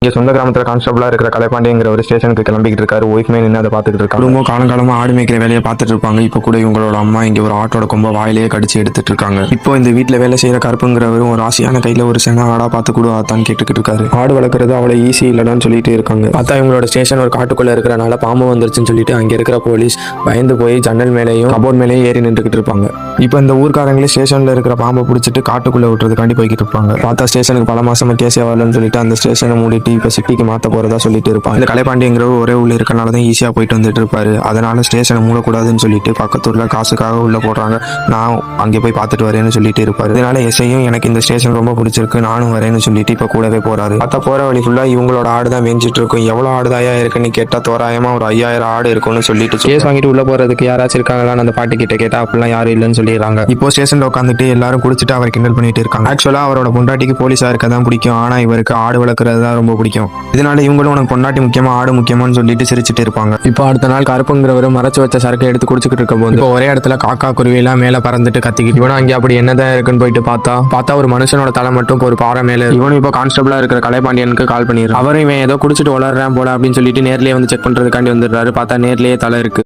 இங்கே சொந்த கிராமத்தில் கான்ஸ்டபிளாக இருக்கிற கலைப்பாண்டிங்கிற ஒரு ஸ்டேஷனுக்கு கிளம்பிக்கிட்டு இருக்காரு. ஒய்ஃப்மே நின்று அதை பார்த்துட்டு இருக்காங்க. குடும்பம் காலங்காலமாக ஆடு மேய்க்கிற வேலையை பார்த்துட்டு இருப்பாங்க. இப்போ கூட இவங்களோட அம்மா இங்கே ஒரு ஆட்டோட கொம்ப வாயிலேயே கடிச்சு எடுத்துட்டு இருக்காங்க. இப்போ இந்த வீட்டில் வேலை செய்கிற கருப்புங்கிறவரும் ஒரு ஆசையான கையில் ஒரு சென ஆடா பார்த்து கூட அதான் கேட்டுக்கிட்டு இருக்காரு. ஆடு வளர்க்குறது அவ்வளோ ஈஸி இல்லைன்னு சொல்லிட்டு இருக்காங்க. பார்த்தா இவங்களோட ஸ்டேஷன் ஒரு காட்டுக்குள்ளே இருக்கிறனால பாம்பு வந்துருச்சுன்னு சொல்லிட்டு அங்கே இருக்கிற போலீஸ் பயந்து போய் ஜன்னல் மேலேயும் கபோர்ட் மேலேயும் ஏறி நின்றுக்கிட்டு இருப்பாங்க. இப்போ இந்த ஊர்க்காரங்களே ஸ்டேஷனில் இருக்கிற பாம்பை பிடிச்சிட்டு காட்டுக்குள்ளே விட்டுறதுக்காண்டி போய்கிட்டு இருப்பாங்க. பார்த்தா ஸ்டேஷனுக்கு பல மாசமா கேஸே வரலன்னு சொல்லிட்டு அந்த ஸ்டேஷனை மூடிட்டு இப்போ சிட்டிக்கு மாற்ற போறதா சொல்லிட்டு இருப்பாங்க. இந்த கலைப்பாண்டிங்கிற ஒரே உள்ள இருக்கனால தான் ஈஸியாக போயிட்டு வந்துட்டு இருப்பாரு. அதனால ஸ்டேஷனை மூடக்கூடாதுன்னு சொல்லிட்டு பக்கத்தூர்ல காசுக்காக உள்ள போடுறாங்க. நான் அங்கே போய் பார்த்துட்டு வரேன்னு சொல்லிட்டு இருப்பாரு. இதனால எஸ்ஐயும் எனக்கு இந்த ஸ்டேஷன் ரொம்ப பிடிச்சிருக்கு நானும் வரேன்னு சொல்லிட்டு இப்போ கூடவே போறாரு. பார்த்தா போற வழி ஃபுல்லா இவங்களோட ஆடு தான் மேய்ஞ்சிட்டு இருக்கும். எவ்வளவு ஆடுதாயா இருக்குன்னு கேட்டா தோராயமா ஒரு 5000 ஆடு இருக்கும்னு சொல்லிட்டு கேஸ் வாங்கிட்டு உள்ள போறதுக்கு யாராச்சும் இருக்காங்களான்னு அந்த பாட்டு கிட்ட கேட்டா அப்படிலாம் யாரும் இல்லைன்னு சொல்லிடுறாங்க. இப்போ ஸ்டேஷன்ல உட்காந்துட்டு எல்லாரும் குடிச்சிட்டு அவர் கிண்டல் பண்ணிட்டு இருக்காங்க. ஆக்சுவலா அவரோட பொண்டாட்டிக்கு போலீஸா இருக்க தான் பிடிக்கும். ஆனா இவருக்கு ஆடு வளர்க்கறது தான் ரொம்ப பிடிக்கும். இதனால இவங்களும் உனக்கு பொண்டாட்டி முக்கியமா ஆடு முக்கியமானு சொல்லிட்டு சிரிச்சிட்டு இருப்பாங்க. இப்போ அடுத்த நாள் கருப்புங்கிறவரும் மறைச்சு வச்ச சரக்கு எடுத்து குடிச்சுக்கிட்டு இருக்க போது இப்போ ஒரே இடத்துல காக்கா குருவி எல்லாம் மேல பறந்துட்டு கத்திக்கிட்டு இவனும் அங்கே அப்படி என்னதான் இருக்குன்னு போயிட்டு பார்த்தா ஒரு மனுஷனோட தலை மட்டும் ஒரு பாறை மேல. இவனும் இப்போ கான்ஸ்டபிளா இருக்கிற கலைப்பாண்டியனுக்கு கால் பண்ணிடுறான். அவரும் இவன் ஏதோ குடிச்சிட்டு வளர்றான் போல அப்படின்னு சொல்லிட்டு நேர்லயே வந்து செக் பண்றதுக்காண்டி வந்துடுறாரு. பார்த்தா நேர்லயே தலை இருக்கு.